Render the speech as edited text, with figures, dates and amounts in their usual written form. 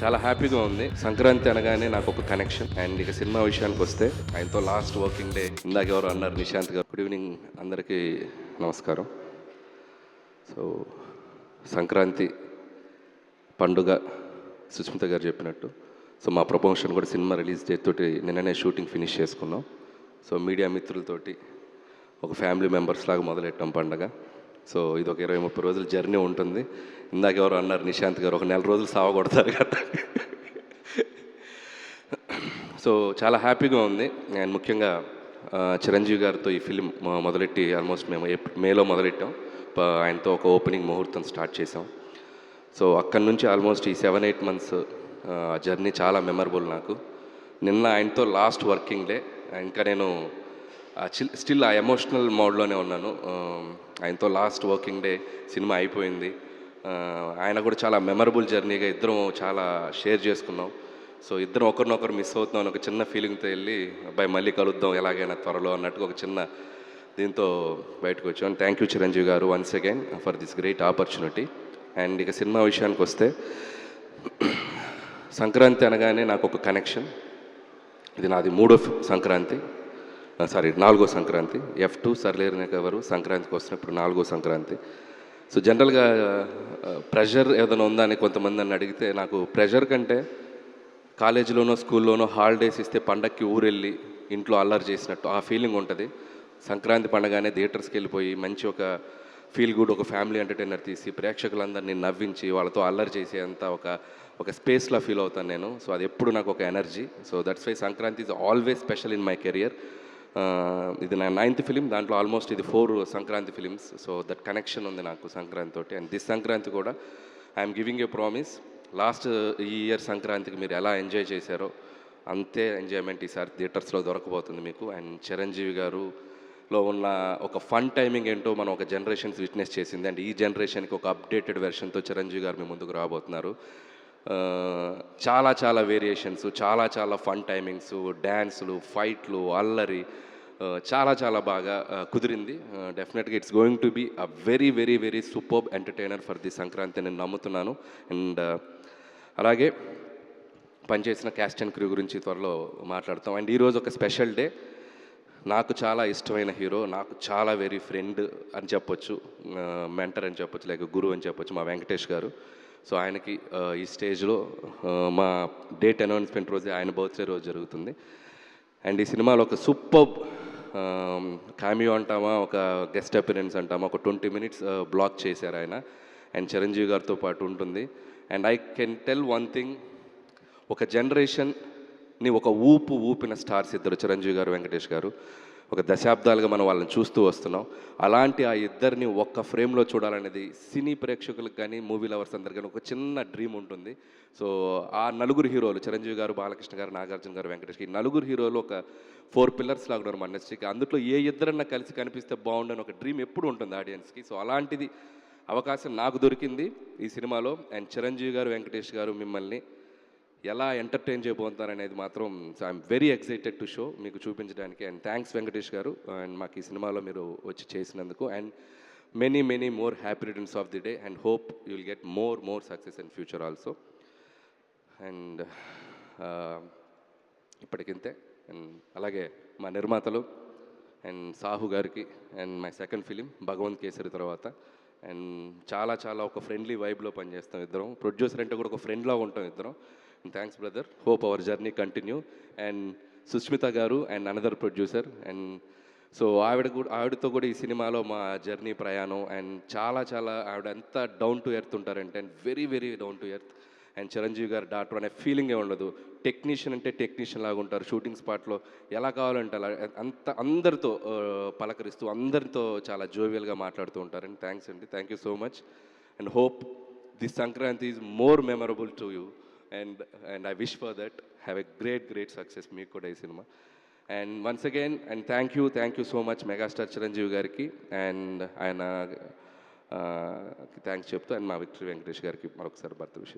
చాలా హ్యాపీగా ఉంది. సంక్రాంతి అనగానే నాకు ఒక కనెక్షన్. అండ్ ఇక సినిమా విషయానికి వస్తే ఆయనతో లాస్ట్ వర్కింగ్ డే ఇందాక ఎవరు అన్నారు, నిశాంత్ గారు. గుడ్ ఈవినింగ్ అందరికీ నమస్కారం. సో సంక్రాంతి పండుగ సుస్మిత గారు చెప్పినట్టు, సో మా ప్రమోషన్ కూడా సినిమా రిలీజ్ డేట్ తోటి నిన్ననే షూటింగ్ ఫినిష్ చేసుకున్నాం. సో మీడియా మిత్రులతోటి ఒక ఫ్యామిలీ మెంబర్స్ లాగా మొదలెట్టాం పండగ. సో ఇది ఒక 20-30 రోజుల జర్నీ ఉంటుంది. ఇందాక ఎవరు అన్నారు, నిశాంత్ గారు, ఒక 4 రోజులు సావగొడతారు కదా. సో చాలా హ్యాపీగా ఉంది. అండ్ ముఖ్యంగా చిరంజీవి గారితో ఈ ఫిలిం మొదలెట్టి ఆల్మోస్ట్ మేము మేలో మొదలెట్టాం. ఆయనతో ఒక ఓపెనింగ్ ముహూర్తం స్టార్ట్ చేసాం. సో అక్కడి నుంచి ఆల్మోస్ట్ ఈ 7-8 మంత్స్ జర్నీ చాలా మెమరబుల్ నాకు. నిన్న ఆయనతో లాస్ట్ వర్కింగ్ డే. ఇంకా నేను స్టిల్ ఆ ఎమోషనల్ మోడ్లోనే ఉన్నాను. ఆయనతో లాస్ట్ వర్కింగ్ డే సినిమా అయిపోయింది. ఆయన కూడా చాలా మెమరబుల్ జర్నీగా ఇద్దరం చాలా షేర్ చేసుకున్నాం. సో ఇద్దరం ఒకరినొకరు మిస్ అవుతున్నాం అని ఒక చిన్న ఫీలింగ్తో వెళ్ళి, అబ్బాయి మళ్ళీ కలుద్దాం ఎలాగైనా త్వరలో అన్నట్టుగా ఒక చిన్న దీంతో బయటకు వచ్చాం. థ్యాంక్ యూ చిరంజీవి గారు once again for this great opportunity. And ఇక సినిమా విషయానికి వస్తే, సంక్రాంతి అనగానే నాకు ఒక కనెక్షన్. ఇది నాది 3వ సంక్రాంతి, 4వ సంక్రాంతి. F2 సర్లేరు ఎవరు సంక్రాంతికి వస్తున్నప్పుడు 4వ సంక్రాంతి. సో జనరల్గా ప్రెషర్ ఏదైనా ఉందా అని కొంతమంది నన్ను అడిగితే, నాకు ప్రెషర్ కంటే కాలేజీలోనో స్కూల్లోనో హాలిడేస్ ఇస్తే పండక్కి ఊరెళ్ళి ఇంట్లో అల్లరి చేసినట్టు ఆ ఫీలింగ్ ఉంటుంది. సంక్రాంతి పండగానే థియేటర్స్కి వెళ్ళిపోయి మంచి ఒక ఫీల్ గుడ్ ఒక ఫ్యామిలీ ఎంటర్టైనర్ తీసి ప్రేక్షకులందరినీ నవ్వించి వాళ్ళతో అల్లరి చేసేంత ఒక స్పేస్లో ఫీల్ అవుతాను నేను. సో అది ఎప్పుడు నాకు ఒక energy. So that's why Sankranti is always special in my career. ఇది నా 9th ఫిలిం. దాంట్లో ఆల్మోస్ట్ ఇది 4 Sankranti films. So that connection ఉంది నాకు సంక్రాంతి తోటి. అండ్ దిస్ సంక్రాంతి కూడా I'm giving a promise. Last ఈ ఇయర్ సంక్రాంతికి మీరు ఎలా ఎంజాయ్ చేశారో అంతే ఎంజాయ్మెంట్ ఈసారి థియేటర్స్లో దొరకబోతుంది మీకు. అండ్ చిరంజీవి గారులో ఉన్న ఒక ఫన్ టైమింగ్ ఏంటో మనం ఒక జనరేషన్స్ విట్నెస్ చేసింది. అండ్ ఈ జనరేషన్కి ఒక అప్డేటెడ్ వెర్షన్తో చిరంజీవి గారు మీ ముందుకు రాబోతున్నారు. చాలా చాలా వేరియేషన్స్, చాలా ఫన్ టైమింగ్స్, డ్యాన్సులు, ఫైట్లు, అల్లరి, చాలా చాలా బాగా కుదిరింది. డెఫినెట్గా it's going to be a very superb entertainer for the Sankranti నేను నమ్ముతున్నాను. అండ్ అలాగే పనిచేసిన క్యాస్ట్ అండ్ క్రూ గురించి త్వరలో మాట్లాడతాం. అండ్ ఈరోజు ఒక స్పెషల్ డే. నాకు చాలా ఇష్టమైన హీరో, నాకు చాలా వెరీ ఫ్రెండ్ అని చెప్పొచ్చు, మెంటర్ అని చెప్పొచ్చు, లేక గురువు అని చెప్పొచ్చు, మా వెంకటేష్ గారు. సో ఆయనకి ఈ స్టేజ్లో మా డేట్ అనౌన్స్మెంట్ రోజే ఆయన బర్త్డే రోజు జరుగుతుంది. అండ్ ఈ సినిమాలో ఒక సూపర్బ్ కామియో అంటామా, ఒక గెస్ట్ అపిరెన్స్ అంటామా, ఒక 20 minutes బ్లాక్ చేశారు ఆయన. అండ్ చిరంజీవి గారితో పాటు ఉంటుంది. And I can tell one thing, ఒక జనరేషన్ని ఒక ఊపిన స్టార్స్ ఇద్దరు, చిరంజీవి గారు, వెంకటేష్ గారు. ఒక దశాబ్దాలుగా మనం వాళ్ళని చూస్తూ వస్తున్నాం. అలాంటి ఆ ఇద్దరిని ఒక్క ఫ్రేమ్లో చూడాలనేది సినీ ప్రేక్షకులకు కానీ మూవీ లవర్స్ అందరికీ కానీ ఒక చిన్న డ్రీమ్ ఉంటుంది. సో ఆ నలుగురు హీరోలు, చిరంజీవి గారు, బాలకృష్ణ గారు, నాగార్జున గారు, వెంకటేష్, ఈ నలుగురు హీరోలు ఒక 4 pillars లాగా ఉన్నారు మన ఇండస్ట్రీకి. అందులో ఏ ఇద్దరన్నా కలిసి కనిపిస్తే బాగుండని ఒక డ్రీమ్ ఎప్పుడు ఉంటుంది ఆడియన్స్కి. సో అలాంటిది అవకాశం నాకు దొరికింది ఈ సినిమాలో. అండ్ చిరంజీవి గారు, వెంకటేష్ గారు మిమ్మల్ని ఎలా ఎంటర్టైన్ చేయబోతున్నారనేది మాత్రం I'm very excited to show మీకు చూపించడానికి. అండ్ థ్యాంక్స్ వెంకటేష్ గారు, అండ్ మాకు ఈ సినిమాలో మీరు వచ్చి చేసినందుకు. And many more happy returns of the day. And hope you will get more success in future also. And ఇప్పటికింతే. అండ్ అలాగే మా నిర్మాతలు అండ్ సాహు గారికి, and my second film Bhagavanth Kesari తర్వాత. అండ్ చాలా ఒక ఫ్రెండ్లీ వైబ్లో పనిచేస్తాం ఇద్దరం. ప్రొడ్యూసర్ అంటే కూడా ఒక ఫ్రెండ్లా ఉంటాం ఇద్దరం. Thanks brother, hope our journey continue. And Susmitha garu and another producer. And so ఆవిడతో కూడా ఈ సినిమాలో మా జర్నీ ప్రయాణం. అండ్ చాలా ఆవిడ ఎంత డౌన్ టు ఎర్త్ ఉంటారంటే, and very down to earth. And Chiranjeevi గారు డాక్టర్ అనే ఫీలింగే ఉండదు. టెక్నీషియన్ అంటే టెక్నీషియన్ లాగా ఉంటారు. షూటింగ్ స్పాట్లో ఎలా కావాలంటే అలా అందరితో పలకరిస్తూ అందరితో చాలా జోవియల్గా మాట్లాడుతూ ఉంటారు. అండ్ థ్యాంక్స్ అండి, thank you so much. And hope this Sankranti is more memorable to you. And I wish for that. Have a great success మీకు కూడా ఈ cinema. And once again and thank you so much megastar Chiranjeevi గారికి and ఆయన thanks చెప్తూ, and మా victory Venkatesh గారికి మరొకసారి birth wishes.